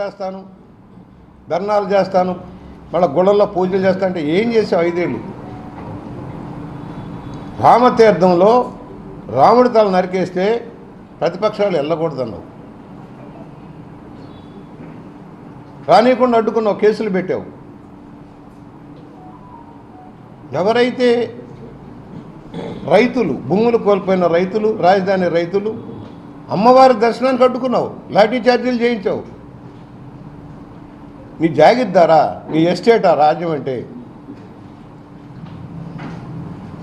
చేస్తాను, ధర్నాలు చేస్తాను, మళ్ళీ గుళ్ళల్లో పూజలు చేస్తా అంటే ఏం చేసావు 5 ఏళ్ళు? రామతీర్థంలో రాముడి తల నరికేస్తే ప్రతిపక్షాలు వెళ్ళకూడదన్నావు, రానియకుండా అడ్డుకున్నావు, కేసులు పెట్టావు. ఎవరైతే రైతులు, భూములు కోల్పోయిన రైతులు, రాజధాని రైతులు, అమ్మవారి దర్శనానికి అడ్డుకున్నావు, లాఠీ ఛార్జీలు చేయించావు. నీ జాగిద్దారా, నీ ఎస్టేటా రాజ్యం అంటే?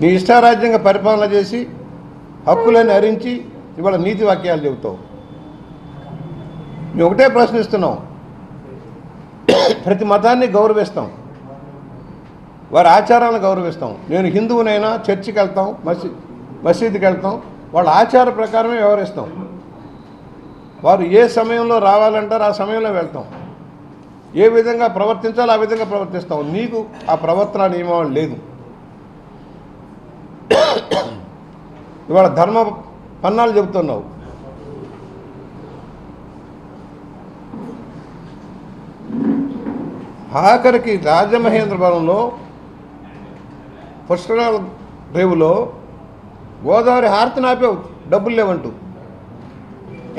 నీ ఇష్టారాజ్యంగా పరిపాలన చేసి హక్కులని హరించి ఇవాళ నీతి వాక్యాలు చెబుతావు. మేము ఒకటే ప్రశ్నిస్తున్నాం, ప్రతి మతాన్ని గౌరవిస్తాం, వారి ఆచారాలను గౌరవిస్తాం. నేను హిందువునైనా చర్చికి వెళ్తాం, మసీదుకి వెళ్తాం, వాళ్ళ ఆచార ప్రకారమే వ్యవహరిస్తాం. వారు ఏ సమయంలో రావాలంటారో ఆ సమయంలో వెళ్తాం, ఏ విధంగా ప్రవర్తించాలో ఆ విధంగా ప్రవర్తిస్తాం. నీకు ఆ ప్రవర్తన నియమం లేదు. ఇవాళ ధర్మ పన్నాలు చెబుతున్నావు. ఆఖరికి రాజమహేంద్రవరంలో పుష్కరాల రేవులో గోదావరి హారతి నాపావు, డబ్బులు లేవంటూ.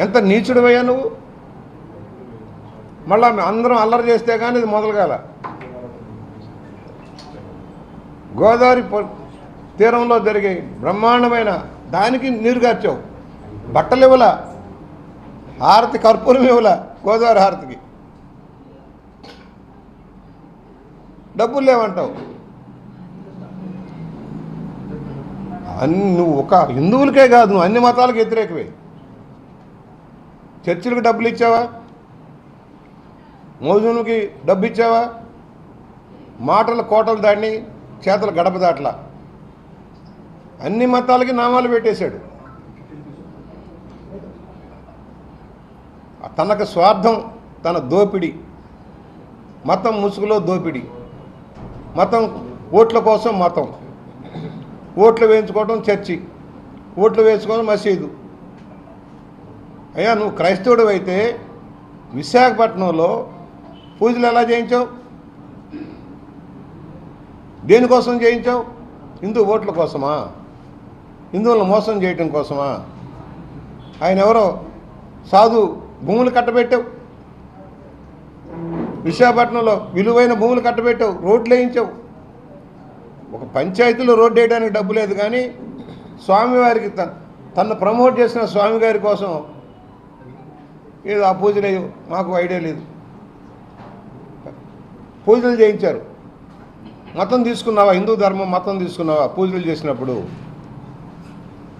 ఎంత నీచుడివయ్యా నువ్వు! మళ్ళా అందరం అల్లరి చేస్తే కానీ ఇది మొదలు కాల. గోదావరి తీరంలో జరిగే బ్రహ్మాండమైన దానికి నీరు గార్చావు, బట్టలు ఇవ్వలా, హారతి కర్పూరం ఇవ్వలా, గోదావరి హారతికి డబ్బులు లేవంటావు. నువ్వు ఒక హిందువులకే కాదు, నువ్వు అన్ని మతాలకు వ్యతిరేకమే. చర్చిలకు డబ్బులు ఇచ్చావా? మోజునుకి డబ్బు ఇచ్చావా? మాటలు కోటలు దాడిని, చేతలు గడప దాట్లా. అన్ని మతాలకి నామాలు పెట్టేశాడు. తనకు స్వార్థం, తన దోపిడి, మతం ముసుగులో దోపిడి, మతం ఓట్ల కోసం మతం, ఓట్లు వేయించుకోవడం చర్చి, ఓట్లు వేసుకోవడం మసీదు. అయ్యా నువ్వు క్రైస్తవుడు అయితే విశాఖపట్నంలో పూజలు ఎలా చేయించావు? దేనికోసం చేయించావు? హిందూ ఓట్ల కోసమా? హిందువులను మోసం చేయటం కోసమా? ఆయన ఎవరో సాధు భూములు కట్టబెట్టావు, విశాఖపట్నంలో విలువైన భూములు కట్టబెట్టావు, రోడ్లు వేయించావు. ఒక పంచాయతీలో రోడ్డు వేయడానికి డబ్బు లేదు, కానీ స్వామివారికి తను ప్రమోట్ చేసిన స్వామివారి కోసం ఏదో ఆ పూజలు మాకు ఐడియా లేదు, పూజలు చేయించారు. మతం తీసుకున్నావా? హిందూ ధర్మం మతం తీసుకున్నావా? పూజలు చేసినప్పుడు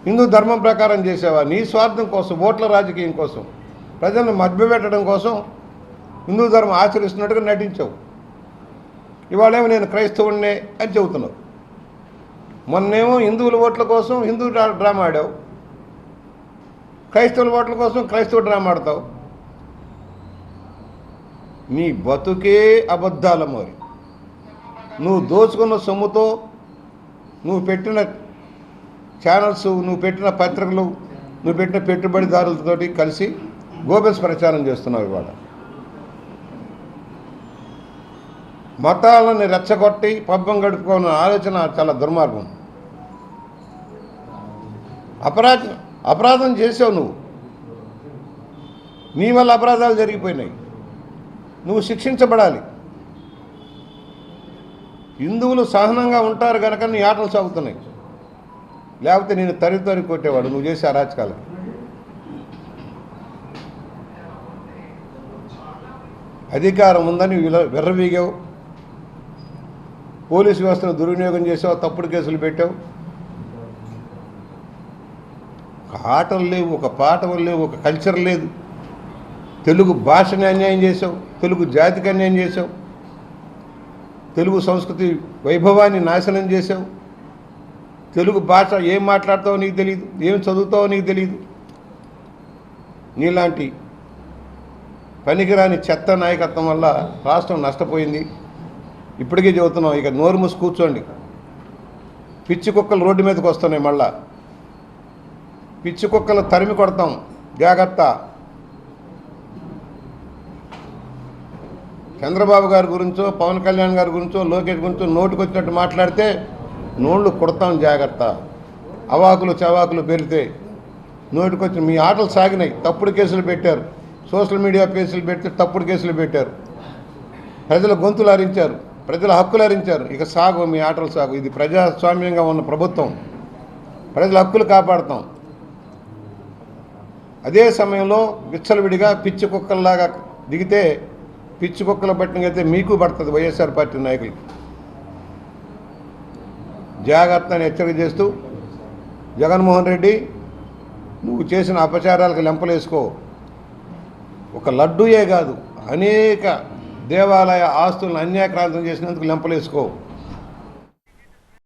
హిందూ ధర్మం ప్రకారం చేసావా? నీ స్వార్థం కోసం, ఓట్ల రాజకీయం కోసం, ప్రజలను మభ్యపెట్టడం కోసం హిందూ ధర్మం ఆచరిస్తున్నట్టుగా నటించావు. ఇవాళేమో నేను క్రైస్తవుడినే అని చెబుతున్నావు. మొన్నేమో హిందువుల ఓట్ల కోసం హిందూ డ్రామా ఆడావు, క్రైస్తవుల ఓట్ల కోసం క్రైస్తవ డ్రామా ఆడతావు. నీ బతుకే అబద్ధాల మరి. నువ్వు దోచుకున్న సొమ్ముతో, నువ్వు పెట్టిన ఛానల్స్, నువ్వు పెట్టిన పత్రికలు, నువ్వు పెట్టిన పెట్టుబడిదారులతోటి కలిసి గోబెల్స్ ప్రచారం చేస్తున్నావు. ఇవాళ మతాలను రెచ్చగొట్టి పబ్బం గడుపుకోవాలన్న ఆలోచన చాలా దుర్మార్గం. అపరాధం చేసావు నువ్వు, నీ వల్ల అపరాధాలు జరిగిపోయినాయి, నువ్వు శిక్షించబడాలి. హిందువులు సహనంగా ఉంటారు కనుక నీ ఆటలు సాగుతున్నాయి, లేకపోతే నేను తరి కొట్టేవాడు నువ్వు చేసే అరాచకాలు. అధికారం ఉందని విర్రవీగావు, పోలీసు వ్యవస్థను దుర్వినియోగం చేసావు, తప్పుడు కేసులు పెట్టావు. ఒక ఆటలు లేవు, ఒక పాటలు లేవు, ఒక కల్చర్ లేదు. తెలుగు భాషని అన్యాయం చేసావు, తెలుగు జాతికి అన్యాయం చేసావు, తెలుగు సంస్కృతి వైభవాన్ని నాశనం చేసావు. తెలుగు భాష ఏం మాట్లాడతావో నీకు తెలియదు, ఏం చదువుతావో నీకు తెలియదు. నీలాంటి పనికిరాని చెత్త నాయకత్వం వల్ల రాష్ట్రం నష్టపోయింది. ఇప్పటికే చెబుతున్నాం, ఇక నోరు మూసి కూర్చోండి. పిచ్చి కుక్కలు రోడ్డు మీదకి వస్తున్నాయి, మళ్ళా పిచ్చి కుక్కలు తరిమి కొడతాం, జాగ్రత్త. చంద్రబాబు గారి గురించో పవన్ కళ్యాణ్ గారి గురించో లోకేష్ గురించో నోటికొచ్చినట్టు మాట్లాడితే నోళ్ళు కొడతాం జాగ్రత్త. అవాకులు చవాకులు పెరితే నోటికొచ్చి మీ ఆటలు సాగినాయి. తప్పుడు కేసులు పెట్టారు, సోషల్ మీడియా కేసులు పెడితే తప్పుడు కేసులు పెట్టారు, ప్రజల గొంతులు హరించారు, ప్రజల హక్కులు హరించారు. ఇక సాగు మీ ఆటలు సాగు. ఇది ప్రజాస్వామ్యంగా ఉన్న ప్రభుత్వం, ప్రజల హక్కులు కాపాడుతాం. అదే సమయంలో విచ్చలవిడిగా పిచ్చి కుక్కల్లాగా దిగితే పిచ్చి కుక్కలు పట్టినైతే మీకు పడుతుంది వైఎస్ఆర్ పార్టీ నాయకులకి. జాగ్రత్తని హెచ్చరిక చేస్తూ, జగన్మోహన్ రెడ్డి నువ్వు చేసిన అపచారాలకు లెంపలేసుకో. ఒక లడ్డూయే కాదు, అనేక దేవాలయ ఆస్తులను అన్యాక్రాంతం చేసినందుకు లెంపలేసుకో.